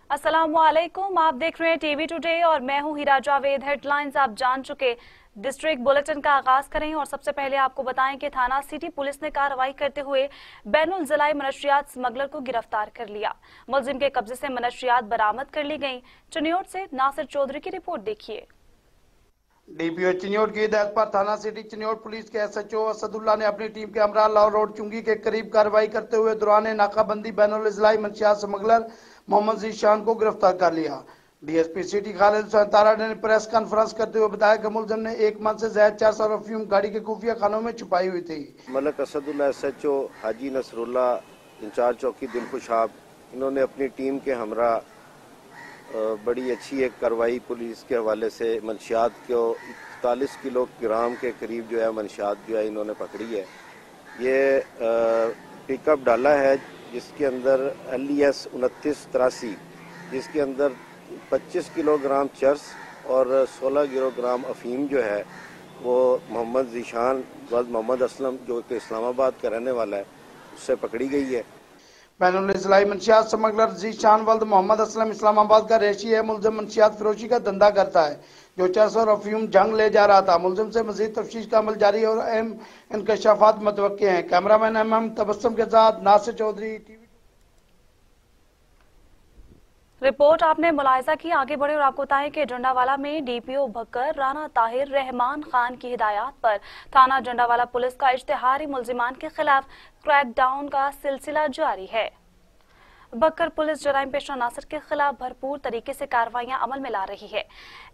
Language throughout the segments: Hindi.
अस्सलामुअलैकुम, आप देख रहे हैं टीवी टुडे और मैं हूं हीरा जावेद। हेडलाइंस आप जान चुके। डिस्ट्रिक्ट बुलेटिन का आगाज करें और सबसे पहले आपको बताएं कि थाना सिटी पुलिस ने कार्रवाई करते हुए बैनुल जिलाई मनशियात स्मगलर को गिरफ्तार कर लिया। मुलजिम के कब्जे से मनशियात बरामद कर ली गई। चिन्योट से नासिर चौधरी की रिपोर्ट देखिए। डीपीओ चिन्योट की हिदायत पर थाना सिटी चिन्योट पुलिस के एसएचओ असदुल्ला ने अपनी टीम के हमरा लाहौर रोड चुंगी के करीब कार्रवाई करते हुए दौरान नाकाबंदी बैनुल जिलाई मनशियात स्मगलर मोहम्मद जीशान को गिरफ्तार कर लिया। डीएसपी सिटी खालिद हुसैन तारा ने प्रेस कॉन्फ्रेंस करते हुए बताया कि मुलजिम ने एक मन से ज्यादा 400 अफीम गाड़ी के खुफिया खानों में छुपाई हुई थी। मलक असदुल्ला एसएचओ, हाजी नसरुल्ला इंचार्ज चौकी दिलखुशाब, इन्होंने अपनी टीम के हमरा बड़ी अच्छी एक कार्रवाई पुलिस के हवाले से मंशियात को 41 किलोग्राम के करीब जो है मंशियात जो है इन्होंने पकड़ी है। ये पिकअप डाला है जिसके अंदर LES 2983 जिसके अंदर 25 किलोग्राम चर्स और 16 किलोग्राम अफीम जो है वो मोहम्मद जीशान वल्द मोहम्मद असलम जो कि इस्लामाबाद का रहने वाला है उससे पकड़ी गई है। बैनुल जिलाई मनशियात स्मगलर जीशान वल्द मोहम्मद असलम इस्लामाबाद का रेशी है। मुलजिम मनशियात फरोशी का धंधा करता है जो 400 अफीम जंग ले जा रहा था। मुलजिम से मजीद तफ्तीश का अमल जारी और अहम इंकशाफात मुतवक्के हैं। कैमरामैन एमएम तबस्सुम के साथ नासिर चौधरी, टीवी। रिपोर्ट आपने मुलाहिजा की। आगे बढ़े और आपको बताएं कि जंडावाला में डीपीओ भक्कर राना ताहिर रहमान खान की हिदायत पर थाना जंडावाला पुलिस का इश्तिहारी मुलजिमान के खिलाफ क्रैकडाउन का सिलसिला जारी है। बक्कर पुलिस जराइम पेशा नासिर के खिलाफ भरपूर तरीके से कार्रवाइयां अमल में ला रही है।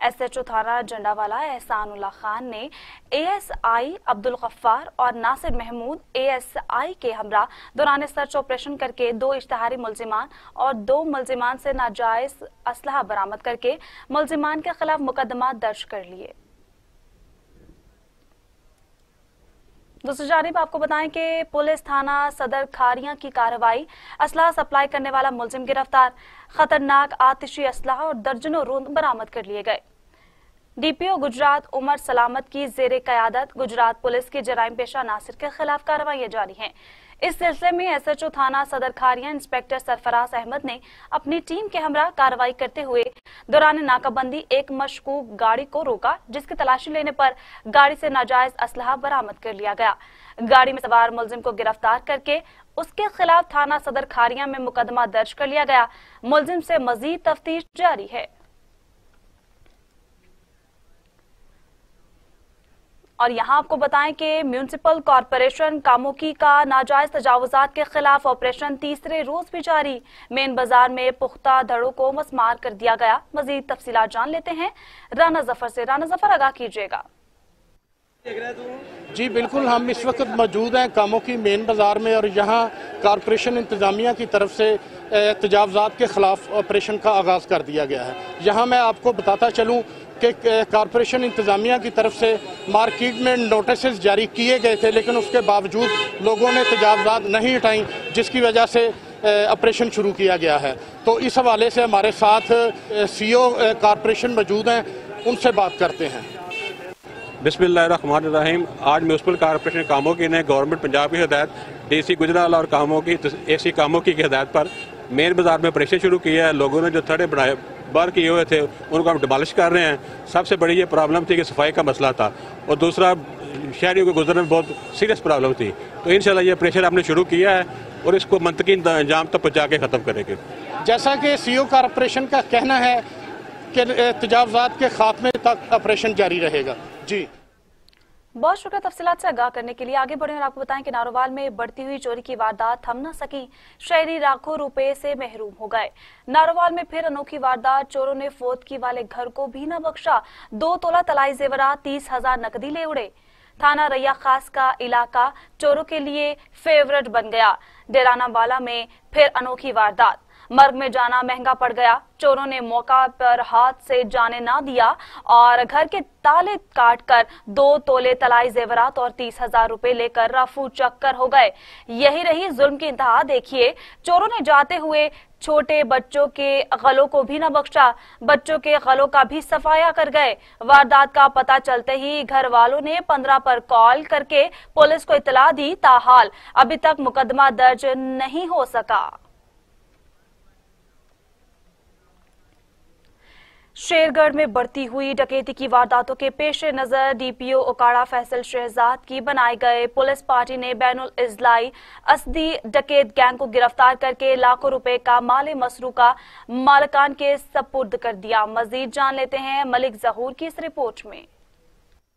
एसएचओ थाना जंडावाला एहसानुल्लाह खान ने ASI अब्दुल गफ्फार और नासिर महमूद ASI के हमरा दौरान सर्च ऑपरेशन करके 2 इश्तिहारी मुलजिमान और 2 मुलजिमान से नाजायज असलहा बरामद करके मुलजिमान के खिलाफ मुकदमा दर्ज कर लिए। दूसरी जानिब आपको बताएं कि पुलिस थाना सदर खारियां की कार्रवाई, असलहा सप्लाई करने वाला मुलजिम गिरफ्तार, खतरनाक आतिशी असलहा और दर्जनों रोंद बरामद कर लिए गए। डीपीओ गुजरात उमर सलामत की जेर कयादत गुजरात पुलिस की जराइम पेशा नासिर के खिलाफ कार्रवाई जारी हैं। इस सिलसिले में एसएचओ थाना सदर खारियां इंस्पेक्टर सरफराज अहमद ने अपनी टीम के हमरा कार्रवाई करते हुए दौरान नाकाबंदी एक मशकूक गाड़ी को रोका, जिसकी तलाशी लेने पर गाड़ी से नाजायज असलहा बरामद कर लिया गया। गाड़ी में सवार मुलजिम को गिरफ्तार करके उसके खिलाफ थाना सदर खारियां में मुकदमा दर्ज कर लिया गया। मुलजिम से मजीद तफ्तीश जारी है। और यहाँ आपको बताएं कि म्यूनिसिपल कॉरपोरेशन कामोकी का नाजायज तजावुजात के खिलाफ ऑपरेशन तीसरे रोज भी जारी। मेन बाजार में पुख्ता धड़ों को मसमार कर दिया गया। मजीद तफसीलात जान लेते हैं राना जफर से। राना जफर, आगाह कीजिएगा। जी बिल्कुल, हम इस वक्त मौजूद हैं कामोकी मेन बाजार में और यहाँ कॉरपोरेशन इंतजामिया की तरफ से तजावुजात के खिलाफ ऑपरेशन का आगाज कर दिया गया है। यहाँ मैं आपको बताता चलूँ कि कॉरपोरेशन इंतजामिया की तरफ से मार्केट में नोटिस जारी किए गए थे, लेकिन उसके बावजूद लोगों ने तजावुजात नहीं हटाई, जिसकी वजह से ऑपरेशन शुरू किया गया है। तो इस हवाले से हमारे साथ CEO कॉरपोरेशन मौजूद हैं, उनसे बात करते हैं। बिस्मिल्लाहिर्रहमानिर्रहीम। आज म्यूनसिपल कॉरपोरेशन कामोकी ने गवर्नमेंट पंजाब की हिदायत, DC गुजराल और कामोकी AC कामोकी की हिदायत पर मेन बाजार में ऑपरेशन शुरू किया है। लोगों ने जो थड़े बनाए बार किए हुए थे उनको हम डिमॉलिश कर रहे हैं। सबसे बड़ी ये प्रॉब्लम थी कि सफाई का मसला था और दूसरा शहरियों के गुजरने में बहुत सीरियस प्रॉब्लम थी। तो इंशाल्लाह ये ऑपरेशन हमने शुरू किया है और इसको मंतकी अंजाम तक पहुँचा के ख़त्म करेंगे। जैसा कि CO कॉरपोरेशन का कहना है कि तजावुजात के खात्मे तक ऑपरेशन जारी रहेगा। जी बहुत शुक्रिया तफसीलात से आगाह करने के लिए। आगे बढ़े और आपको बताएं कि नारोवाल में बढ़ती हुई चोरी की वारदात थम न सकी। शहरी लाखों रुपए से महरूम हो गए। नारोवाल में फिर अनोखी वारदात, चोरों ने फोदकी वाले घर को भी न बख्शा। 2 तोला तलाई जेवरात, 30,000 नकदी ले उड़े। थाना रैया खास का इलाका चोरों के लिए फेवरेट बन गया। डेराना वाला में फिर अनोखी वारदात, मर्ग में जाना महंगा पड़ गया। चोरों ने मौका पर हाथ से जाने ना दिया और घर के ताले काट कर 2 तोले तलाई जेवरात और 30,000 रुपए लेकर रफू चक्कर हो गए। यही रही जुल्म की इंतहा। देखिए, चोरों ने जाते हुए छोटे बच्चों के गलों को भी न बख्शा, बच्चों के गलों का भी सफाया कर गए। वारदात का पता चलते ही घर वालों ने 15 पर कॉल करके पुलिस को इतला दी। ताहाल अभी तक मुकदमा दर्ज नहीं हो सका। शेरगढ़ में बढ़ती हुई डकैती की वारदातों के पेश नजर डीपीओ ओकाड़ा फैसल शहजाद की बनाए गए पुलिस पार्टी ने बैनुल इजलाई असदी डकैत गैंग को गिरफ्तार करके लाखों रुपए का माल मसरू का मालकान के सपुर्द कर दिया। मजीद जान लेते हैं मलिक जहूर की इस रिपोर्ट में।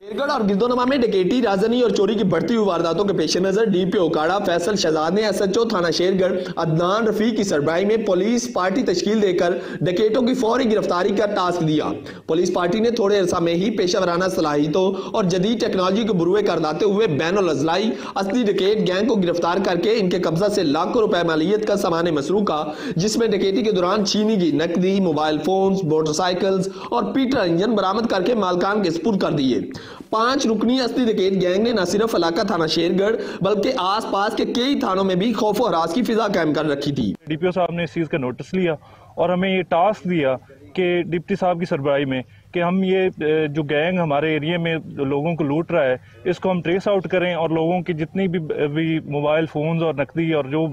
शेरगढ़ और गिरदोनमा में डकैती, राजनी और चोरी की बढ़ती हुई वारदातों के पेश नजर डीपीओ ओकाड़ा फैसल शहजाद ने एसएचओ थाना शेरगढ़ अदनान रफीक की सरबराही में पुलिस पार्टी तश्कील देकर डकैतों की फौरी गिरफ्तारी का टास्क दिया। पुलिस पार्टी ने थोड़े अरसा में ही पेशावराना सलाहियतों और जदीद टेक्नोलॉजी के बुरुए कर लाते हुए बैनुल अजलाई असली डकैत गैंग को गिरफ्तार करके इनके कब्जा से लाखों रुपए मालियत का सामान मसरू का, जिसमें डकैती के दौरान छीनी गई नकदी, मोबाइल फोन, मोटरसाइकिल्स और पीटर इंजन बरामद करके मालकान के सपुर्द कर दिए। 5 रुकनी असली डकैत गैंग ने न सिर्फ इलाका थाना शेरगढ़ बल्कि आसपास के कई थानों में भी खौफ और हरास की फिजा कायम कर रखी थी। डीपीओ साहब ने इस चीज का नोटिस लिया और हमें ये टास्क दिया कि डिप्टी साहब की सरबराही में कि हम ये जो गैंग हमारे एरिया में लोगों को लूट रहा है इसको हम ट्रेस आउट करें और लोगों की जितनी भी मोबाइल फोन्स और नकदी और जो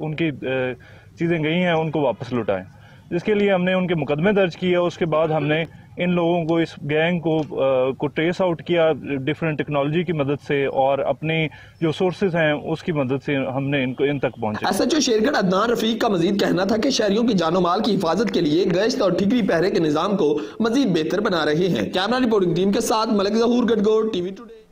उनकी चीजें गई हैं उनको वापस लौटाएं। जिसके लिए हमने उनके मुकदमे दर्ज किए। उसके बाद हमने इन लोगों को, इस गैंग को ट्रेस आउट किया डिफरेंट टेक्नोलॉजी की मदद से और अपनी जो सोर्सेज हैं उसकी मदद से हमने इन तक पहुंचे। एसएचओ शेरगढ़ अदनान रफीक का मजीद कहना था कि शहरियों की जानो माल की हिफाजत के लिए गश्त और ठिकरी पहरे के निजाम को मजीद बेहतर बना रहे हैं। कैमरा रिपोर्टिंग टीम के साथ मलिक जहूर, गढ़गोड़, टीवी टुडे।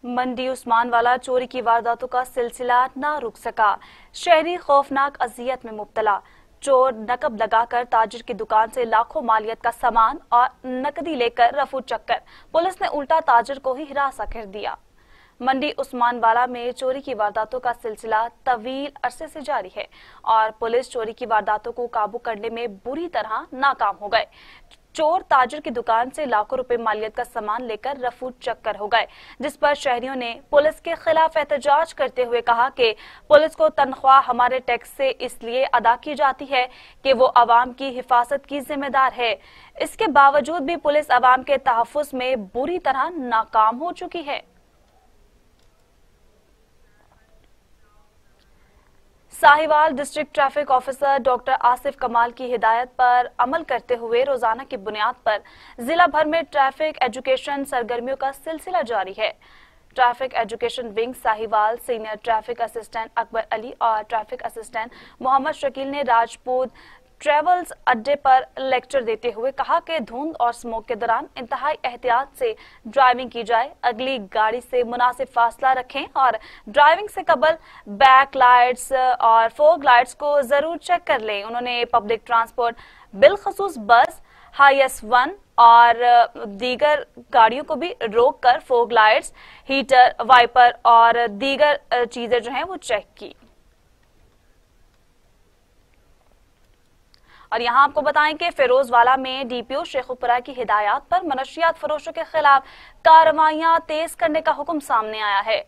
मंडी उस्मानवाला चोरी की वारदातों का सिलसिला ना रुक सका। शहरी खौफनाक अजियत में मुब्तला। चोर नकब लगाकर ताजिर की दुकान से लाखों मालियत का सामान और नकदी लेकर रफू चक्कर। पुलिस ने उल्टा ताजिर को ही हिरासा कर दिया। मंडी उस्मानवाला में चोरी की वारदातों का सिलसिला तवील अरसे से जारी है और पुलिस चोरी की वारदातों को काबू करने में बुरी तरह नाकाम हो गए। चोर ताजिर की दुकान से लाखों रुपए मालियत का सामान लेकर रफू चक्कर हो गए, जिस पर शहरियों ने पुलिस के खिलाफ एहतजाज करते हुए कहा कि पुलिस को तनख्वाह हमारे टैक्स से इसलिए अदा की जाती है कि वो अवाम की हिफाजत की जिम्मेदार है। इसके बावजूद भी पुलिस अवाम के तहफ्फुज में बुरी तरह नाकाम हो चुकी है। Sahiwal district traffic officer doctor Asif कमाल की हिदायत पर अमल करते हुए रोजाना की बुनियाद पर जिला भर में ट्रैफिक एजुकेशन सरगर्मियों का सिलसिला जारी है। Traffic education wing Sahiwal senior traffic assistant Akbar Ali और ट्रैफिक असिस्टेंट मोहम्मद शकील ने राजपूत ट्रेवल्स अड्डे पर लेक्चर देते हुए कहा कि धुंध और स्मोक के दौरान इंतहाई एहतियात से ड्राइविंग की जाए, अगली गाड़ी से मुनासिब फासला रखें और ड्राइविंग से कबल बैक लाइट्स और फोग लाइट्स को जरूर चेक कर लें। उन्होंने पब्लिक ट्रांसपोर्ट बिलखसूस बस, हाईएस1 और दीगर गाड़ियों को भी रोक कर फोग लाइट्स, हीटर, वाइपर और दीगर चीजें जो हैं वो चेक की। और यहां आपको बताएं कि फिरोजवाला में डीपीओ शेखुपुरा की हिदायत पर मनशियात फरोशों के खिलाफ कार्रवाइयां तेज करने का हुक्म सामने आया है।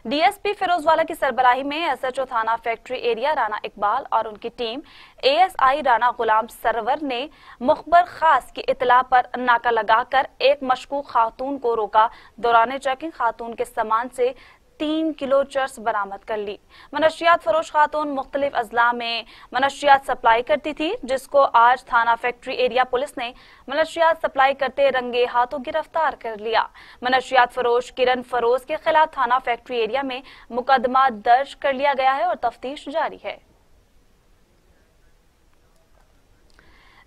डीएसपी फिरोजवाला की सरबराही में एसएचओ थाना फैक्ट्री एरिया राना इकबाल और उनकी टीम एएसआई राना गुलाम सरवर ने मुखबर खास की इतला पर नाका लगाकर एक मशकूक खातून को रोका। दौरान चेकिंग खातून के सामान से 3 किलो चर्स बरामद कर ली। मनशियात फरोश खातून मुख्तलिफ अजला में मनशियात सप्लाई करती थी, जिसको आज थाना फैक्ट्री एरिया पुलिस ने मनशियात सप्लाई करते रंगे हाथों गिरफ्तार कर लिया। मनशियात फरोश किरण फरोज के खिलाफ थाना फैक्ट्री एरिया में मुकदमा दर्ज कर लिया गया है और तफ्तीश जारी है।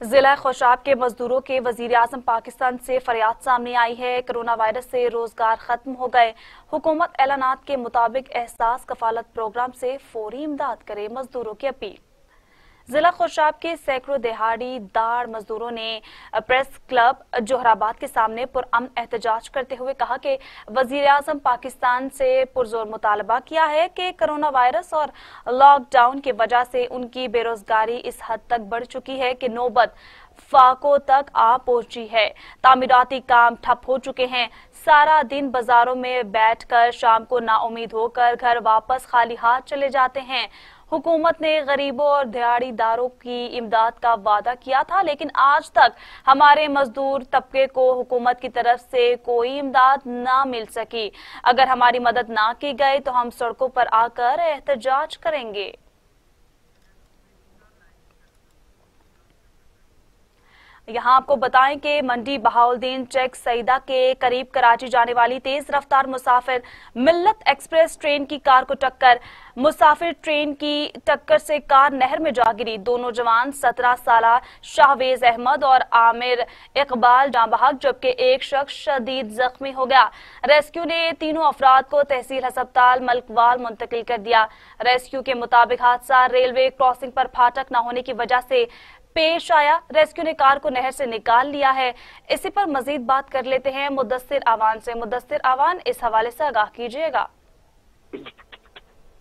जिला खुशाब के मजदूरों के वजीर आजम पाकिस्तान से फरियाद सामने आई है। कोरोना वायरस से रोजगार खत्म हो गए। हुकूमत ऐलानात के मुताबिक एहसास कफालत प्रोग्राम से फौरी इमदाद करे, मजदूरों की अपील। जिला खुशाब के सैकड़ों दिहाड़ी दार मजदूरों ने प्रेस क्लब जोहराबाद के सामने पुरअमन एहतजाज करते हुए कहा कि वजीर आजम पाकिस्तान से पुरजोर मुतालबा किया है कि कोरोना वायरस और लॉकडाउन की वजह से उनकी बेरोजगारी इस हद तक बढ़ चुकी है कि नौबत फाकों तक आ पहुंची है। तामीराती काम ठप हो चुके हैं। सारा दिन बाजारों में बैठकर शाम को नाउमीद होकर घर वापस खाली हाथ चले जाते हैं। हुकूमत ने गरीबों और दिहाड़ीदारों की इमदाद का वादा किया था, लेकिन आज तक हमारे मजदूर तबके को हुकूमत की तरफ से कोई इमदाद ना मिल सकी। अगर हमारी मदद ना की गई तो हम सड़कों पर आकर एहतजाज करेंगे। यहाँ आपको बताएं कि मंडी बहाउद्दीन चेक सईदा के करीब कराची जाने वाली तेज रफ्तार मुसाफिर मिल्लत एक्सप्रेस ट्रेन की कार को टक्कर। मुसाफिर ट्रेन की टक्कर से कार नहर में जा गिरी। दोनों जवान 17 साला शाहवेज अहमद और आमिर इकबाल जाँ बहक, जबकि एक शख्स शदीद जख्मी हो गया। रेस्क्यू ने तीनों अफराद को तहसील अस्पताल मलकवाल मुंतकिल कर दिया। रेस्क्यू के मुताबिक हादसा रेलवे क्रॉसिंग पर फाटक न होने की वजह से पेश आया। रेस्क्यू ने कार को नहर से निकाल लिया है। इसी पर मजीद बात कर लेते हैं मुदस्सिर आवान से। मुदस्सिर आवान, इस हवाले से आगाह कीजिएगा।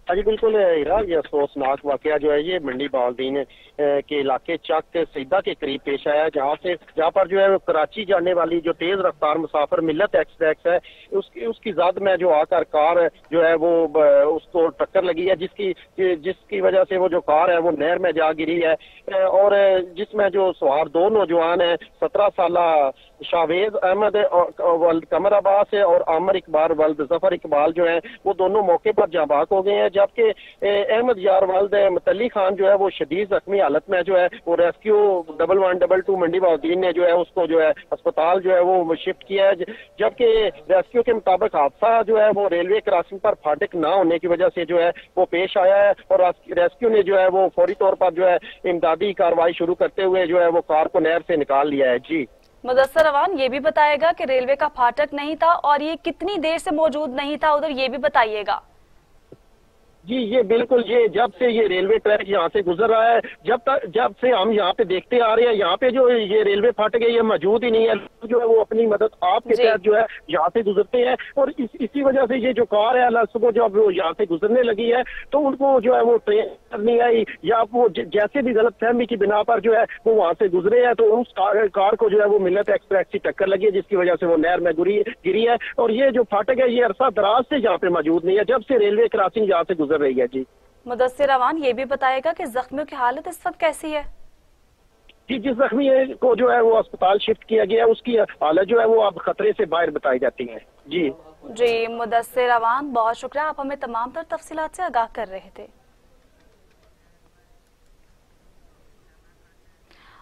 जी बिल्कुल हीरा, ये अफसोसनाक वाकया जो है ये मंडी बहाउद्दीन के इलाके चक सईदा के करीब पेश आया, जहाँ पर जो है कराची जाने वाली जो तेज रफ्तार मुसाफिर मिल्लत एक्सप्रेस है उसकी जद में जो आकर कार जो है वो उसको टक्कर लगी है, जिसकी वजह से वो जो कार है वो नहर में जा गिरी है और जिसमें जो सवार दो नौजवान है 17 साला शाहवेज अहमद वल्द कमर अब्बास और आमिर इकबाल वल्द जफर इकबाल जो है वो दोनों मौके पर जाँ बहक हो गए हैं, जबकि अहमद यार वल्द मतली खान जो है वो शदीद जख्मी हालत में जो है वो रेस्क्यू 1122 मंडी बहाउद्दीन ने जो है उसको जो है अस्पताल जो है वो शिफ्ट किया है। जबकि रेस्क्यू के मुताबिक हादसा जो है वो रेलवे क्रॉसिंग पर फाटक ना होने की वजह से जो है वो पेश आया है और रेस्क्यू ने जो है वो फौरी तौर पर जो है इमदादी कार्रवाई शुरू करते हुए जो है वो कार को नहर से निकाल लिया है। जी मुदस्सिर अवान, ये भी बताएगा कि रेलवे का फाटक नहीं था और ये कितनी देर से मौजूद नहीं था उधर, ये भी बताइएगा। जी ये बिल्कुल, ये जब से ये रेलवे ट्रैक यहाँ से गुजर रहा है, जब से हम यहाँ पे देखते आ रहे हैं, यहाँ पे जो ये रेलवे फाटक है ये मौजूद ही नहीं है। जो है वो अपनी मदद आपके तहत जो है यहाँ से गुजरते हैं और इसी वजह से ये जो कार है सुबह जब वो यहाँ से गुजरने लगी है तो उनको जो है वो ट्रेन नहीं आई या वो जैसे भी गलत फहमी की बिना पर जो है वो वहाँ से गुजरे हैं तो उस कार को जो है वो मिल्लत एक्सप्रेस की टक्कर लगी है, जिसकी वजह से वो नहर में गिरी है। और ये जो फाटक है ये अरसा दराज से यहाँ पे मौजूद नहीं है, जब से रेलवे क्रॉसिंग यहाँ से गुजर रही है। जी मुदस्सिर अवान, ये भी बताएगा कि जख्मियों की हालत इस वक्त कैसी है? जी जिस जख्मी को जो है वो अस्पताल शिफ्ट किया गया है उसकी हालत जो है वो अब खतरे से बाहर बताई जाती है। जी मुदस्सिर अवान, बहुत शुक्रिया, आप हमें तमाम तर तफसीलात से आगाह कर रहे थे।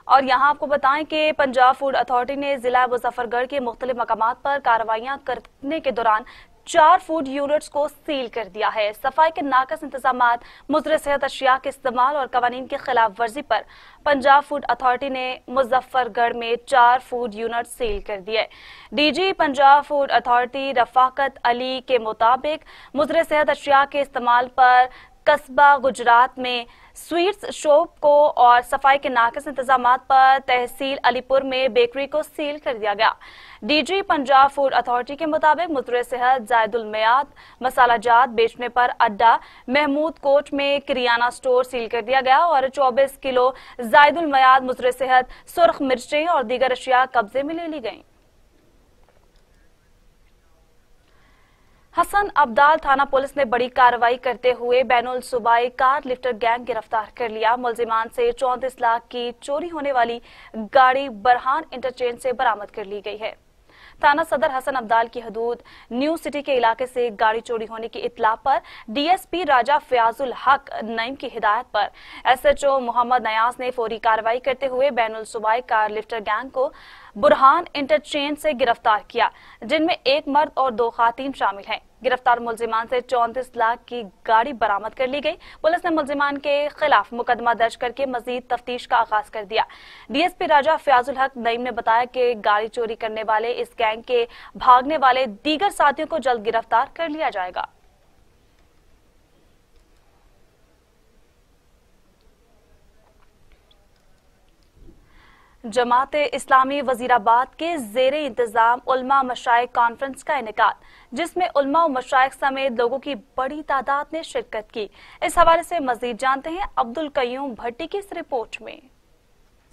और यहाँ आपको बताएं कि पंजाब फूड अथॉरिटी ने जिला मुजफ्फरगढ़ के मुख्तलिफ मकामात पर कार्रवाइयां करने के दौरान 4 फूड यूनिट्स को सील कर दिया है। सफाई के नाकस इंतजामात, मुज़र सेहत अशिया के इस्तेमाल और कवानीन की खिलाफ वर्जी पर पंजाब फूड अथॉरिटी ने मुजफ्फरगढ़ में 4 फूड यूनिट सील कर दिए। DG Punjab food authority Rafaqat Ali के मुताबिक मुज़र सेहत अशिया के इस्तेमाल पर कस्बा गुजरात में स्वीट्स शॉप को और सफाई के नाकस इंतजामात पर तहसील अलीपुर में बेकरी को सील कर दिया गया। डीजी पंजाब फूड अथॉरिटी के मुताबिक मुज़र सेहत जायदुल मयाद मसाला जात बेचने पर अड्डा महमूद कोट में किरियाना स्टोर सील कर दिया गया और 24 किलो जायदुल मयाद मुज़र सेहत सुर्ख मिर्चें और दीगर अशिया कब्जे में ले ली गयी। हसन अब्दाल थाना पुलिस ने बड़ी कार्रवाई करते हुए बैनुल सूबाई कार लिफ्टर गैंग गिरफ्तार कर लिया। मुलजिमान से 34 लाख की चोरी होने वाली गाड़ी बरहान इंटरचेंज से बरामद कर ली गई है। थाना सदर हसन अब्दाल की हदूद न्यू सिटी के इलाके से गाड़ी चोरी होने की इत्ला पर डीएसपी राजा फयाजुल हक नईम की हिदायत पर एसएचओ मोहम्मद नयाज ने फौरी कार्रवाई करते हुए बैनुल सूबाई कार लिफ्टर गैंग को बुरहान इंटरचेंज से गिरफ्तार किया, जिनमें एक मर्द और 2 खातीन शामिल हैं। गिरफ्तार मुलजिमान से 34 लाख की गाड़ी बरामद कर ली गई। पुलिस ने मुलजिमान के खिलाफ मुकदमा दर्ज करके मजीद तफ्तीश का आगाज कर दिया। डीएसपी राजा फयाजुल हक नईम ने बताया कि गाड़ी चोरी करने वाले इस गैंग के भागने वाले दीगर साथियों को जल्द गिरफ्तार कर लिया जाएगा। जमात इस्लामी वजीराबाद के ज़ेरे इंतजाम उलमा मशाइख कॉन्फ्रेंस का इनेकाद, जिसमें उलमा और मशाइख समेत लोगों की बड़ी तादाद ने शिरकत की। इस हवाले से मजीद जानते हैं अब्दुल कयूम भट्टी की इस रिपोर्ट में।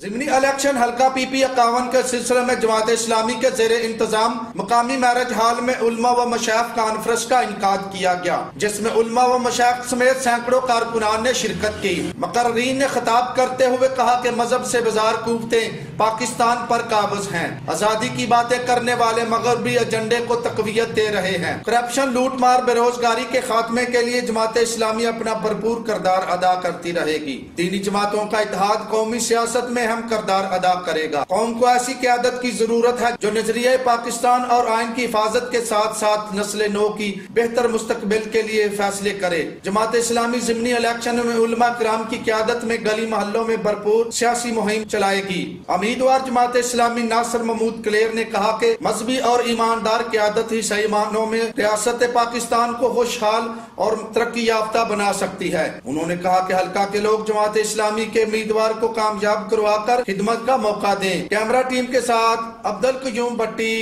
ज़िमनी इलेक्शन हल्का PP 51 के सिलसिले में जमात इस्लामी के ज़ेरे इंतजाम मुकामी मैरिज हॉल में उलमा व मशाइख कॉन्फ्रेंस का इनकाद किया गया, जिसमें उलमा व मशाइख समेत सैकड़ों कारकुनान ने शिरकत की। मुकर्रीन ने खिताब करते हुए कहा कि मजहब से बाजार कूफतें पाकिस्तान पर काबिज हैं। आजादी की बातें करने वाले मगरबी एजेंडे को तकवीयत दे रहे हैं। करप्शन, लूट मार, बेरोजगारी के खात्मे के लिए जमात इस्लामी अपना भरपूर किरदार अदा करती रहेगी। दीनी जमातों का इत्तेहाद कौमी सियासत में अहम किरदार अदा करेगा। कौम को ऐसी क़यादत की जरूरत है जो नजरिए पाकिस्तान और आइन की हिफाजत के साथ साथ नस्ल नौ की बेहतर मुस्तकबिल के लिए फैसले करे। जमात इस्लामी ज़िमनी इलेक्शन में उलमा किराम की क़यादत में गली मोहल्लों में भरपूर सियासी मुहिम चलाएगी। उम्मीदवार जमात इस्लामी नासिर महमूद क्लेर ने कहा कि मजहबी और ईमानदार क़यादत ही सही मानों में रियासत पाकिस्तान को खुशहाल और तरक्की याफ्ता बना सकती है। उन्होंने कहा कि हल्का के लोग जमात इस्लामी के उम्मीदवार को कामयाब करवाकर खिदमत का मौका दें। कैमरा टीम के साथ अब्दुल कयूम भट्टी,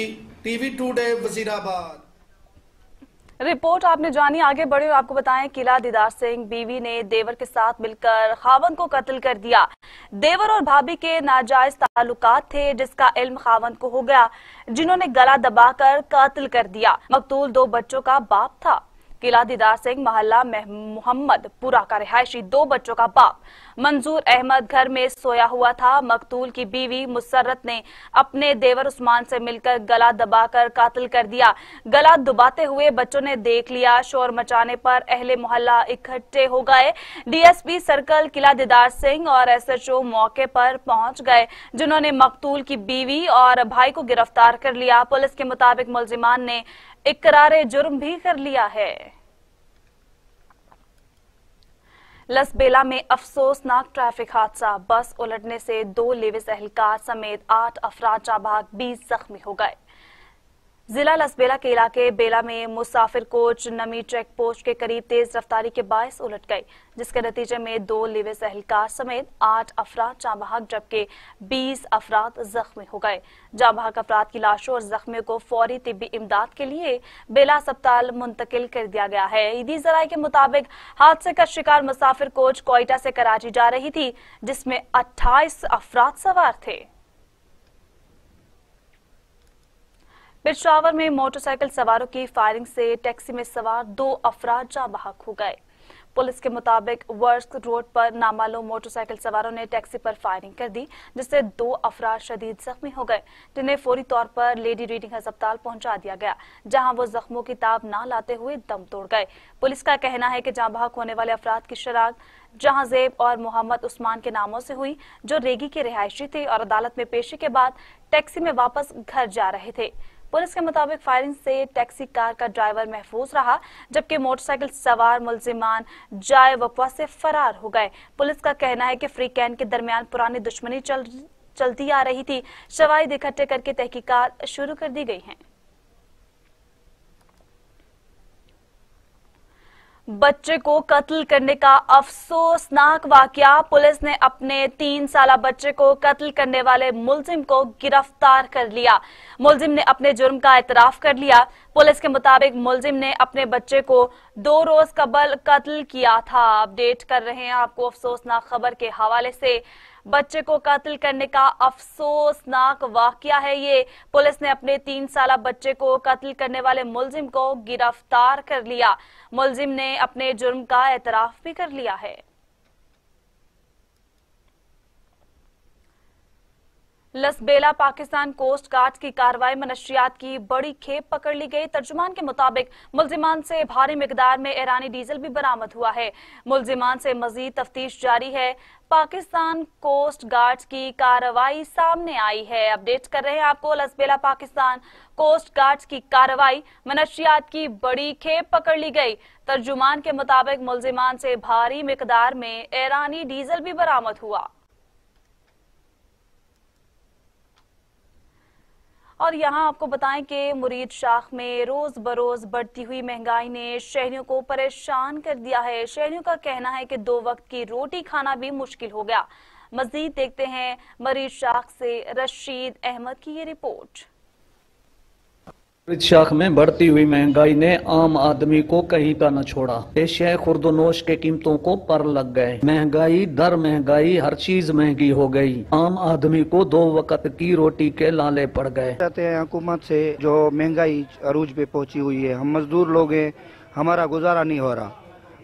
टीवी टुडे, वजीराबाद। रिपोर्ट आपने जानी। आगे बढ़े और आपको बताएं, किला दीदार सिंह बीवी ने देवर के साथ मिलकर खावंद को कत्ल कर दिया। देवर और भाभी के नाजायज ताल्लुकात थे जिसका इल्म खावंद को हो गया, जिन्होंने गला दबाकर कत्ल कर दिया। मकतूल 2 बच्चों का बाप था। किला दीदार सिंह मोहल्ला मोहम्मदपुरा का रिहायशी 2 बच्चों का बाप मंजूर अहमद घर में सोया हुआ था। मकतूल की बीवी मुसर्रत ने अपने देवर उस्मान से मिलकर गला दबाकर कत्ल कर दिया। गला दबाते हुए बच्चों ने देख लिया। शोर मचाने पर अहले मोहल्ला इकट्ठे हो गए। डीएसपी सर्कल किला दीदार सिंह और एसएचओ मौके पर पहुंच गए, जिन्होंने मकतूल की बीवी और भाई को गिरफ्तार कर लिया। पुलिस के मुताबिक मुलजिमान ने इकरारे जुर्म भी कर लिया है। लसबेला में अफसोसनाक ट्रैफिक हादसा। बस उलटने से 2 लेविस एहलकार समेत 8 अफराद जाँ बहक 20 जख्मी हो गए। जिला लसबेला के इलाके बेला में मुसाफिर कोच नमी चेक पोस्ट के करीब तेज रफ्तारी के बायस उलट गई, जिसके नतीजे में 2 लेविस एहलकार समेत 8 अफराद जाँ बहक जबकि 20 अफराद जख्मी हो गए। जाँ बहक अफराद की लाशों और जख्मियों को फौरी तिब्बी इमदाद के लिए बेला अस्पताल मुंतकिल कर दिया गया है। ईदी जराये के मुताबिक हादसे का शिकार मुसाफिर कोच कोयटा से कराची जा रही थी, जिसमें 28 अफराद सवार थे। पेशावर में मोटरसाइकिल सवारों की फायरिंग से टैक्सी में सवार 2 अफराद जाँ बहक हो गए। पुलिस के मुताबिक वर्क रोड पर नामालूम मोटरसाइकिल सवारों ने टैक्सी पर फायरिंग कर दी, जिससे 2 अफराद शदीद जख्मी हो गए, जिन्हें फौरी तौर पर लेडी रीडिंग अस्पताल पहुंचा दिया गया, जहां वो जख्मों की ताब न लाते हुए दम तोड़ गए। पुलिस का कहना है कि जाँ बहक होने वाले अफराद की शनाख्त जहांजेब और मोहम्मद उस्मान के नामों से हुई, जो रेगी के रिहायशी थे और अदालत में पेशी के बाद टैक्सी में वापस घर जा रहे थे। पुलिस के मुताबिक फायरिंग से टैक्सी कार का ड्राइवर महफूज रहा, जबकि मोटरसाइकिल सवार मुलजिमान जाए वक्वा से फरार हो गए। पुलिस का कहना है कि फ्री कैन के दरमियान पुरानी दुश्मनी चलती आ रही थी। शवाहिद इकट्ठे करके तहकीकात शुरू कर दी गई हैं। बच्चे को कत्ल करने का अफसोसनाक वाकया। पुलिस ने अपने 3 साला बच्चे को कत्ल करने वाले मुलजिम को गिरफ्तार कर लिया। मुलजिम ने अपने जुर्म का एतराफ कर लिया। पुलिस के मुताबिक मुलजिम ने अपने बच्चे को 2 रोज कबल कत्ल किया था। अपडेट कर रहे हैं आपको अफसोसनाक खबर के हवाले से। बच्चे को कत्ल करने का अफसोसनाक वाकया है ये। पुलिस ने अपने 3 साला बच्चे को कत्ल करने वाले मुलजिम को गिरफ्तार कर लिया। मुलजिम ने अपने जुर्म का एतराफ भी कर लिया है। लसबेला पाकिस्तान कोस्ट गार्ड की कार्रवाई में नशियात की बड़ी खेप पकड़ ली गई। तर्जुमान के मुताबिक मुलजिमान से भारी मिकदार में ईरानी डीजल भी बरामद हुआ है। मुलजिमान से मजीद तफ्तीश जारी है। पाकिस्तान कोस्ट गार्ड की कार्रवाई सामने आई है। अपडेट कर रहे हैं आपको लसबेला पाकिस्तान कोस्ट गार्ड की कार्रवाई में नशियात की बड़ी खेप पकड़ ली गई। तर्जुमान के मुताबिक मुलजिमान से भारी मिकदार में ईरानी डीजल भी बरामद हुआ। और यहाँ आपको बताएं कि मुरीद शाख में रोज बरोज बढ़ती हुई महंगाई ने शहरियों को परेशान कर दिया है। शहरियों का कहना है कि 2 वक्त की रोटी खाना भी मुश्किल हो गया। मजीद देखते हैं मुरीद शाख से रशीद अहमद की ये रिपोर्ट। मुरीद शाख में बढ़ती हुई महंगाई ने आम आदमी को कहीं का न छोड़ा। एशिया खुर्दनोश के कीमतों को पर लग गए। महंगाई दर महंगाई हर चीज महंगी हो गई। आम आदमी को 2 वक्त की रोटी के लाले पड़ गए। चाहते हैं हुकूमत से जो महंगाई अरूज पे पहुंची हुई है, हम मजदूर लोग हैं, हमारा गुजारा नहीं हो रहा।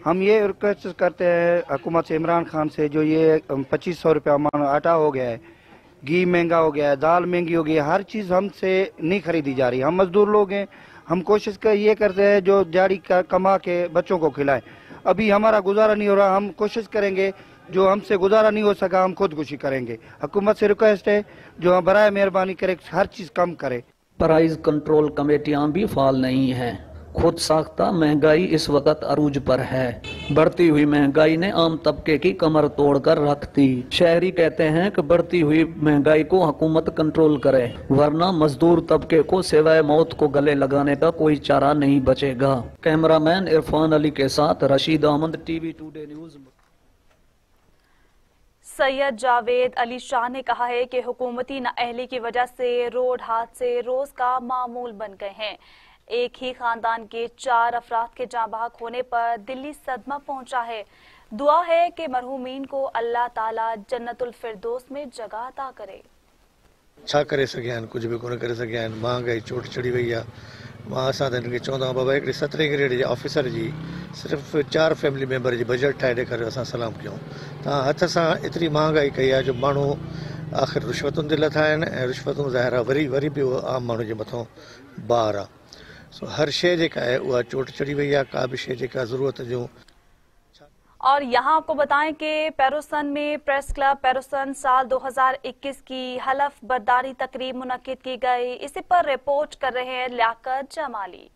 हम ये रिक्वेस्ट करते हैं हुकूमत से, इमरान खान से, जो ये 2500 रुपया आटा हो गया है, घी महंगा हो गया है, दाल महंगी हो गई है, हर चीज़ हमसे नहीं खरीदी जा रही। हम मजदूर लोग हैं, हम कोशिश ये करते हैं जो दिहाड़ी कमा के बच्चों को खिलाएं। अभी हमारा गुजारा नहीं हो रहा। हम कोशिश करेंगे जो हमसे गुजारा नहीं हो सका हम खुदकुशी करेंगे। हुकूमत से रिक्वेस्ट है जो हम बराए मेहरबानी करे हर चीज कम करे। प्राइस कंट्रोल कमेटियां भी फाल नहीं हैं। खुद साख्ता महंगाई इस वक्त अरूज पर है। बढ़ती हुई महंगाई ने आम तबके की कमर तोड़कर रख दी। शहरी कहते हैं कि बढ़ती हुई महंगाई को हुकूमत कंट्रोल करे, वरना मजदूर तबके को सिवाय मौत को गले लगाने का कोई चारा नहीं बचेगा। कैमरामैन इरफान अली के साथ Rashid Ahmad, TV today news. Syed Javed Ali Shah ने कहा है कि हुकूमती नाअहली की वजह से रोड हादसे रोज का मामूल बन गए हैं। एक ही खानदान के 4 अफराद के जाँ बहक होने पर दिल्ली सदमा पहुंचा है। दुआ है कि मरहूमीन को अल्लाह ताला जन्नतुल फिरदौस में जगह अता करे। छा करे सघिया कुछ भी कोन करे सघिया। महंगाई चोट चढ़ी वही आहे। मां असां त हिनखे चवंदा आहियूं बाबा हिकिड़ी 17 ग्रेड जे ऑफिसर जी सिर्फ़ु 4 फैमिली मेंबर जी बजट ठाहे ॾेखारियो असां सलाम कयूं। तव्हां हथ सां एतिरी महांगाई कई आहे जो माण्हू आख़िर रिश्वतुनि ते लथा आहिनि ऐं रिश्वतूं ज़ाहिर आहे वरी बि आम माण्हू जे मथां बार आहे। सो हर शइ जेका आहे उहा चोट चढ़ी वई आहे। का बि शइ जेका ज़रूरत जूं। और यहाँ आपको बताएं कि पेरोसन में प्रेस क्लब पेरोसन साल 2021 की हलफ बर्दारी तकरीब मुनक्किद की गई। इसी पर रिपोर्ट कर रहे हैं लियाकत जमाली।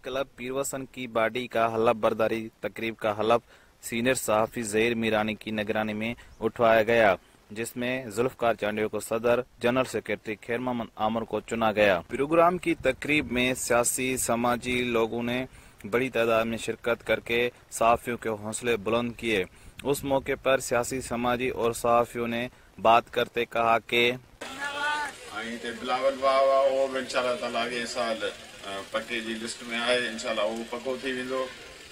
क्लब पीरवसन की बॉडी का हलफ बर्दारी तकरीब का हलफ सीनियर सहाफी ज़हीर मीरानी की निगरानी में उठवाया गया, जिसमें जुल्फकार चांडियो को सदर, जनरल सेक्रेटरी खैर मोहम्मद आमर को चुना गया। प्रोग्राम की तकरीब में सियासी समाजी लोगों ने बड़ी तादाद में शिरकत करके सहाफियों के हौसले बुलंद किए। उस मौके पर सियासी समाजी और सहाफियों ने बात करते कहा कि बिलावल बाबा वो इंशाल्लाह ताला अॻे साल पके जी लिस्ट में आहे। इंशाल्लाह वो पको थी वेंदो।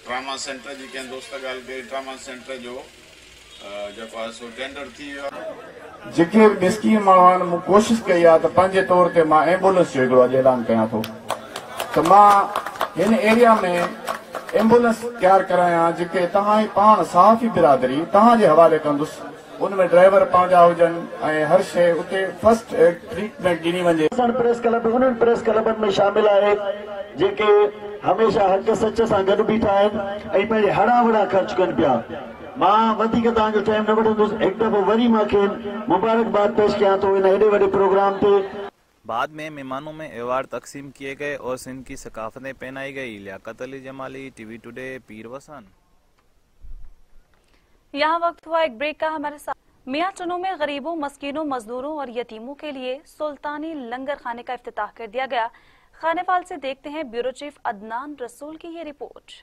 ट्रामा सेंटर जी कंहिं दोस्त ॻाल्हि कई, ट्रामा सेंटर जो जेको आहे सो टेंडर थी वियो आहे। जेके बि स्कीम माण्हुनि मूं कोशिशि कई आहे त पंहिंजे तौर ते मां एम्बुलेंस जो हिकिड़ो ऐलान कयां थो त मां हिन एरिया में एम्बुलेंस तैयार करायां जेके तव्हां जी पाण सहाफ़ी बिरादरी तव्हांजे हवाले कंदुसि। उनमें ड्राइवर पंहिंजा हुजनि ऐं हर शइ उते फर्स्ट ट्रीटमेंट ॾिनी वञे। प्रेस क्लब उन्हनि प्रेस क्लबनि में शामिल आहे जेके हमेशा हक़ सच सां गॾु बीठा आहिनि ऐं पंहिंजे हड़ा वड़ा ख़र्च कनि पिया। मां वधीक तव्हांजो टाइम न वठंदुसि। हिकु दफ़ो वरी मूंखे मुबारकबाद पेश कयां थो इन हेॾे वॾे प्रोग्राम ते। बाद में मेहमानों में अवार्ड तकसीम किए गए और सिंध की सकाफतें पहनाई गई। Liaquat Ali Jamali, TV today, Pirwasan. यहाँ वक्त हुआ एक ब्रेक का। हमारे साथ मियां चन्नू में गरीबों, मस्कीनों, मजदूरों और यतीमों के लिए सुल्तानी लंगर खाने का इफ्तिताह कर दिया गया। खानेवाल से देखते हैं ब्यूरो चीफ अदनान रसूल की ये रिपोर्ट।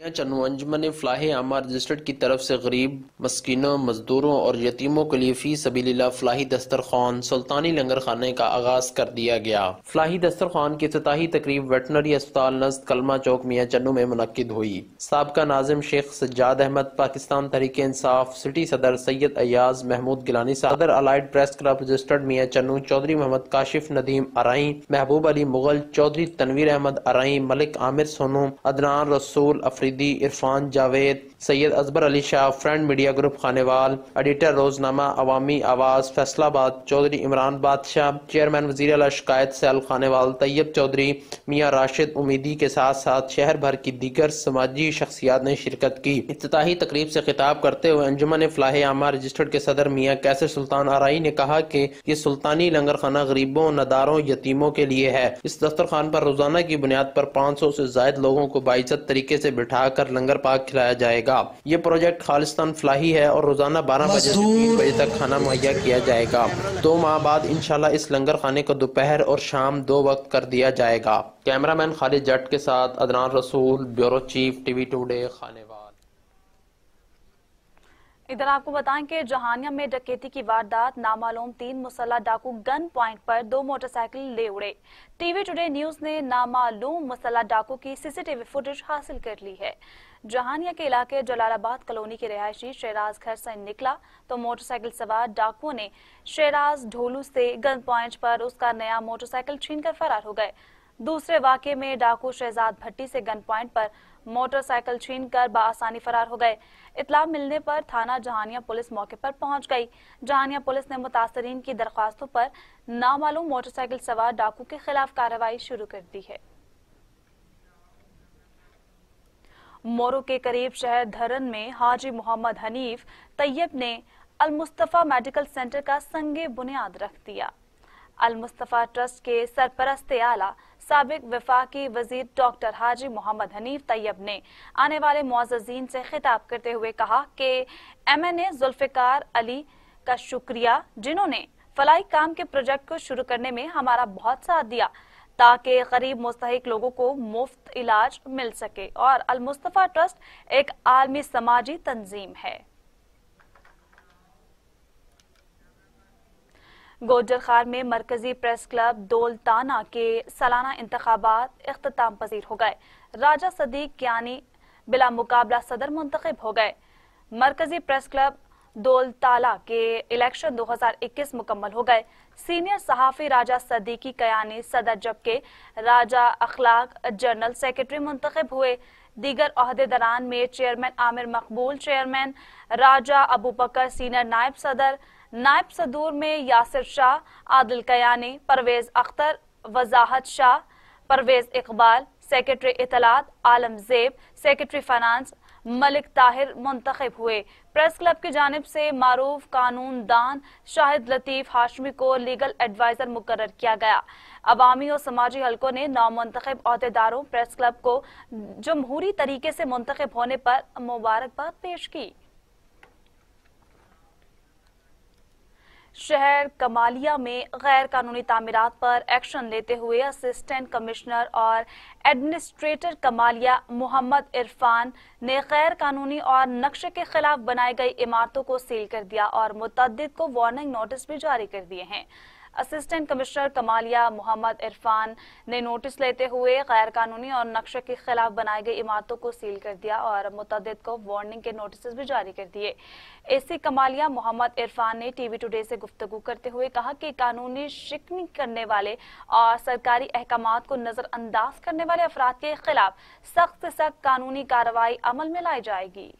मियां चन्नू अंजुमन फलाह आमा रजिस्टर्ड की तरफ से गरीब, मस्कीनों, मजदूरों और यतीमों के लिए फी सबीलिल्लाह फलाही दस्तरखान सुल्तानी लंगर खाने का आगाज कर दिया गया। फलाही दस्तरखान की इफ्तिताही तकरीब वेटनरी अस्पताल नज़द कलमा चौक मियां चन्नू में मुनक्किद हुई। साबका नाजिम शेख सज्जाद अहमद, पाकिस्तान तहरीक इंसाफ सिटी सदर सैयद अयाज महमूद गिलानी, सदर अलाइड प्रेस क्लब रजिस्टर्ड मियां चन्नू, चौधरी मोहम्मद काशिफ नदीम अराई, महबूब अली मुगल, चौधरी तनवीर अहमद अराई, Malik Aamir Sonu, Adnan Rasool, Afridi, Irfan Javed, Syed Ajbar Ali Shah, friend media group Khanewal, editor Roznama Awami Awaz Faisalabad, Chaudhry Imran Badshah, chairman वजीर आला शिकायत सेल खानेवाल तैयब चौधरी, मियां राशिद उमीदी के साथ साथ शहर भर की दीगर समाजी शख्सियात ने शिरकत की। इफ्तिताही तकरीब से खिताब करते हुए अंजुमन फलाह आमा रजिस्टर्ड के सदर मियां कैसर सुल्तान आराई ने कहा कि ये सुल्तानी लंगर खाना गरीबों, नदारों, यतीमों के लिए है। इस दस्तरखान पर रोजाना की बुनियाद पर 500 से ज्यादा लोगों को बाइज्जत तरीके से बिठाकर लंगर पाक खिलाया जाएगा। ये प्रोजेक्ट खालिस्तान फलाही है और रोजाना 12 बजे से 3 बजे तक खाना मुहैया किया जाएगा। 2 माह बाद इंशाल्लाह इस लंगर खाने को दोपहर और शाम 2 वक्त कर दिया जाएगा। कैमरामैन खालिद जट के साथ अदनान रसूल, bureau chief, TV today, Khanewal. इधर आपको बताएं कि जहानिया में डकैती की वारदात, नामालूम 3 मुसल्लह डाकू गन पॉइंट पर 2 मोटरसाइकिल ले उड़े। टीवी टुडे न्यूज ने नामालूम मुसल्लह डाकू की सीसीटीवी फुटेज हासिल कर ली है। जहानिया के इलाके जलालाबाद कॉलोनी के रिहायशी शेराज घर से निकला तो मोटरसाइकिल सवार डाकुओं ने शेराज ढोलू से गन पॉइंट पर उसका नया मोटरसाइकिल छीनकर फरार हो गए। दूसरे वाक़े में डाकू शहजाद भट्टी से गन पॉइंट पर मोटरसाइकिल छीनकर बाआसानी फरार हो गए। इत्तला मिलने पर थाना जहानिया पुलिस मौके पर पहुंच गई। जहानिया पुलिस ने मुतासरीन की दरख्वास्तों पर नामालूम मोटरसाइकिल सवार डाकू के खिलाफ कार्रवाई शुरू कर दी है। मोरू के करीब शहर धरन में हाजी मोहम्मद हनीफ तैयब ने अल मुस्तफा मेडिकल सेंटर का संगे बुनियाद रख दिया। अल मुस्तफा ट्रस्ट के सरपरस्त आला साबिक वफाकी वजीर डॉक्टर हाजी मोहम्मद हनीफ तैयब ने आने वाले मुअज़्ज़िज़ीन से खिताब करते हुए कहा कि MNA जुल्फ़िकार अली का शुक्रिया, जिन्होंने फलाई काम के प्रोजेक्ट को शुरू करने में हमारा बहुत साथ दिया ताकि गरीब मुस्तहिक लोगों को मुफ्त इलाज मिल सके। और अल मुस्तफा ट्रस्ट एक आलमी समाजी तंजीम है। गोजरखार में मरकजी प्रेस क्लब दौलताना के सालाना इंतखाबात इख्तिताम पजीर हो गए। राजा सदीक यानी बिला मुकाबला सदर मुंतखब हो गए। मरकजी प्रेस क्लब दौलताला के इलेक्शन 2021 मुकम्मल हो गए। सीनियर सहाफी राजा सदीकी कयानी सदर, जबकि राजा अखलाक जनरल सेक्रेटरी मुंतखब हुए। दीगर ओहदेदारान में चेयरमैन आमिर मकबूल चेयरमैन, राजा अबू बकर सीनियर नायब सदर, नायब सदूर में यासिर शाह, आदिल कयानी, परवेज अख्तर, वजाहत शाह, परवेज इकबाल, सेक्रेटरी इतलात आलम जेब, सेक्रेटरी फाइनेंस मलिक ताहिर मुंतखब हुए। प्रेस क्लब की जानिब से मारूफ कानून दान शाहिद लतीफ हाशमी को लीगल एडवाइजर मुकर्रर किया गया। अवामी और समाजी हलकों ने नामुंतखब ओहदेदारों प्रेस क्लब को जमहूरी तरीके से मुंतखब होने पर मुबारकबाद पेश की। शहर कमालिया में गैर कानूनी तामीरात पर एक्शन लेते हुए असिस्टेंट कमिश्नर और एडमिनिस्ट्रेटर कमालिया मोहम्मद इरफान ने गैर कानूनी और नक्शे के खिलाफ बनाई गई इमारतों को सील कर दिया और मुतअद्दिद को वार्निंग नोटिस भी जारी कर दिए हैं। असिस्टेंट कमिश्नर कमालिया मोहम्मद इरफान ने नोटिस लेते हुए गैर कानूनी और नक्शे के खिलाफ बनाई गई इमारतों को सील कर दिया और मुतअद्दिद को वार्निंग के नोटिस भी जारी कर दिए। एसी कमालिया मोहम्मद इरफान ने टीवी टुडे से गुफ्तगू करते हुए कहा कि कानूनी शिकनी करने वाले और सरकारी अहकामात को नजरअंदाज करने वाले अफराद के खिलाफ सख्त से सख्त कानूनी कार्रवाई अमल में लाई जाएगी।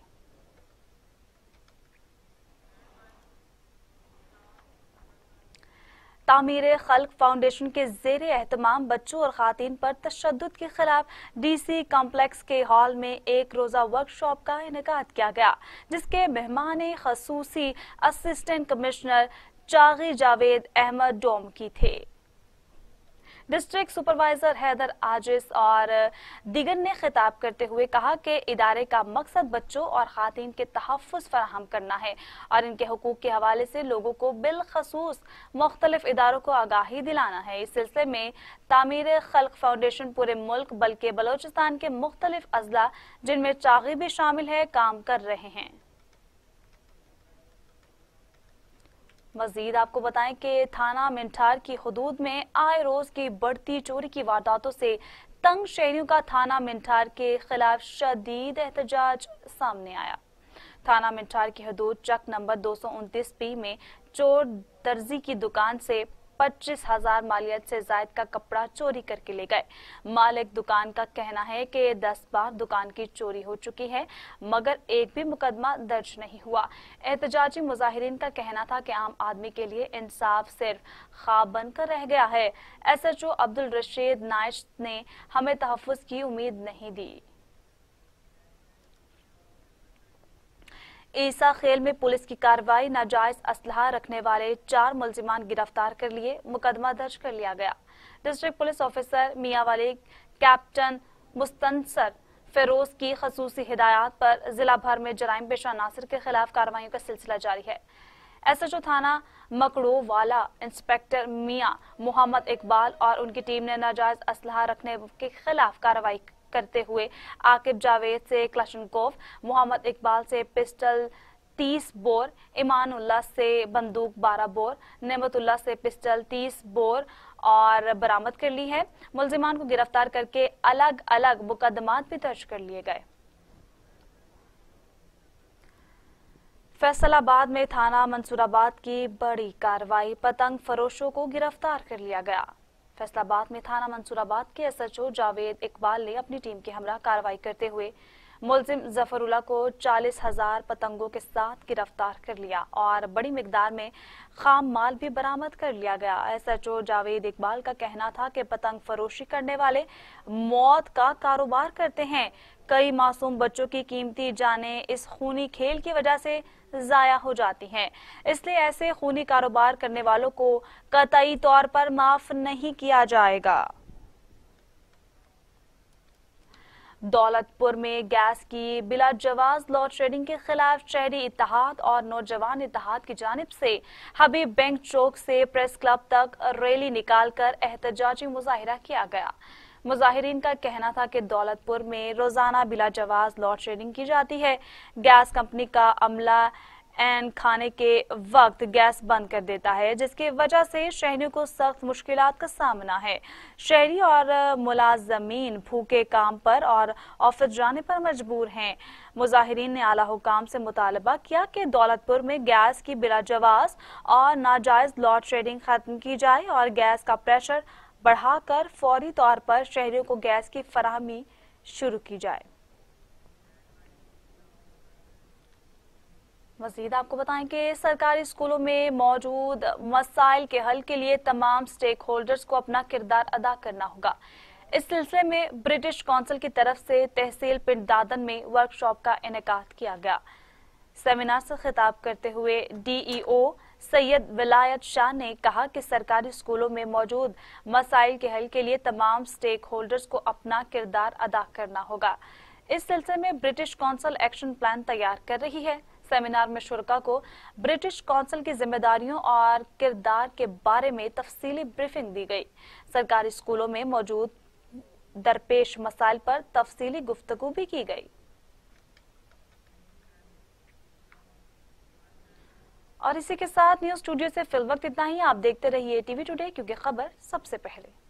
तामीर खल्क फाउंडेशन के ज़ेरे एहतमाम बच्चों और खातीन पर तशद्दुद के खिलाफ DC कॉम्प्लेक्स के हॉल में एक रोजा वर्कशॉप का इनेकाद किया गया, जिसके मेहमान खसूसी असिस्टेंट कमिश्नर चागी जावेद अहमद डोम की थे। डिस्ट्रिक्ट सुपरवाइजर हैदर आजिज और दिगर ने खिताब करते हुए कहा कि इदारे का मकसद बच्चों और खातीन के तहफ़्फ़ुज़ फराहम करना है और इनके हुकूक के हवाले से लोगों को बिलखसूस मुख्तलिफ इदारों को आगाही दिलाना है। इस सिलसिले में तामीर खल्क फाउंडेशन पूरे मुल्क बल्कि बलोचिस्तान के मुख्तलिफ अजला, जिनमें चागी भी शामिल है, काम कर रहे हैं। मजीद आपको बताएं कि थाना मिंठार की हुदूद में आए रोज की बढ़ती चोरी की वारदातों से तंग शहरियों का थाना मिंठार के खिलाफ शदीद एहतजाज सामने आया। थाना मिंठार की हुदूद चक नंबर 229 में चोर दर्जी की दुकान से 25,000 मालियत से जायद का कपड़ा चोरी करके ले गए। मालिक दुकान का कहना है कि 10 बार दुकान की चोरी हो चुकी है, मगर एक भी मुकदमा दर्ज नहीं हुआ। एहतजाजी मुजाहिरीन का कहना था कि आम आदमी के लिए इंसाफ सिर्फ ख्वाब बनकर रह गया है। SHO अब्दुल रशीद नाइश ने हमें तहफ़्फ़ुज़ की उम्मीद नहीं दी। ईसा खेल में पुलिस की कार्रवाई, नाजायज असलहा रखने वाले 4 मुलजिमान गिरफ्तार कर लिए, मुकदमा दर्ज कर लिया गया। District police officer Mianwali captain Mustansar Feroz की खसूसी हिदायत पर जिला भर में जराइम पेशा नासिर के खिलाफ कार्रवाइयों का सिलसिला जारी है। SHO थाना मकड़ो वाला इंस्पेक्टर मियां मोहम्मद इकबाल और उनकी टीम ने नाजायज असलहा रखने के खिलाफ कार्रवाई करते हुए आकिब जावेद से क्लशनकोफ, मोहम्मद इकबाल से पिस्टल 30 बोर, ईमानुल्लाह से बंदूक 12 बोर, नेमतुल्लाह से पिस्टल 30 बोर और बरामद कर ली है। मुलजिमान को गिरफ्तार करके अलग अलग मुकदमात भी दर्ज कर लिए गए। फैसलाबाद में थाना मंसूराबाद की बड़ी कार्रवाई, पतंग फरोशों को गिरफ्तार कर लिया गया। फैसलाबाद में थाना मंसूराबाद के SHO जावेद इकबाल ने अपनी टीम के हमरा कार्रवाई करते हुए मुलजिम जफरुल्लाह को 40,000 पतंगों के साथ गिरफ्तार कर लिया और बड़ी मिकदार में खाम माल भी बरामद कर लिया गया। SHO जावेद इकबाल का कहना था कि पतंग फरोशी करने वाले मौत का कारोबार करते हैं। कई मासूम बच्चों की कीमती जानें इस खूनी खेल की वजह से जाया हो जाती हैं, इसलिए ऐसे खूनी कारोबार करने वालों को कतई तौर पर माफ नहीं किया जाएगा। दौलतपुर में गैस की बिला जवाज लोड शेडिंग के खिलाफ शहरी इत्तेहाद और नौजवान इत्तेहाद की जानिब से हबीब बैंक चौक से प्रेस क्लब तक रैली निकालकर एहतजाजी मुजाहिरा किया गया। मुजाहिरीन का कहना था कि दौलतपुर में रोजाना बिला जवाज लोड शेडिंग की जाती है। गैस कंपनी का अमला एन खाने के वक्त गैस बंद कर देता है, जिसकी वजह से शहरियों को सख्त मुश्किलात का सामना है। शहरी और मुलाजमीन भूखे काम पर और ऑफिस जाने पर मजबूर हैं। मुजाहिरीन ने आला हुकाम से मुतालबा किया कि दौलतपुर में गैस की बिला जवाज और नाजायज लोड शेडिंग खत्म की जाए और गैस का प्रेशर बढ़ाकर फौरी तौर पर शहरियों को गैस की फराहमी शुरू की जाए। मज़ीद आपको बताएं कि सरकारी स्कूलों में मौजूद मसाइल के हल के लिए तमाम स्टेक होल्डर्स को अपना किरदार अदा करना होगा। इस सिलसिले में ब्रिटिश कौंसिल की तरफ से तहसील पिंड दादन में वर्कशॉप का इनेकाद किया गया। सेमिनार से खिताब करते हुए DEO सैयद विलायत शाह ने कहा कि सरकारी स्कूलों में मौजूद मसाइल के हल के लिए तमाम स्टेक होल्डर्स को अपना किरदार अदा करना होगा। इस सिलसिले में ब्रिटिश कौंसिल एक्शन प्लान तैयार कर रही है। सेमिनार में शुरका को ब्रिटिश कौंसिल की जिम्मेदारियों और किरदार के बारे में तफसीली ब्रीफिंग दी गई। सरकारी स्कूलों में मौजूद दरपेश मसाइल पर तफसीली गुफ्तगू भी की गई। और इसी के साथ न्यूज स्टूडियो से फिलवक्त इतना ही। आप देखते रहिए TV टुडे, क्योंकि खबर सबसे पहले।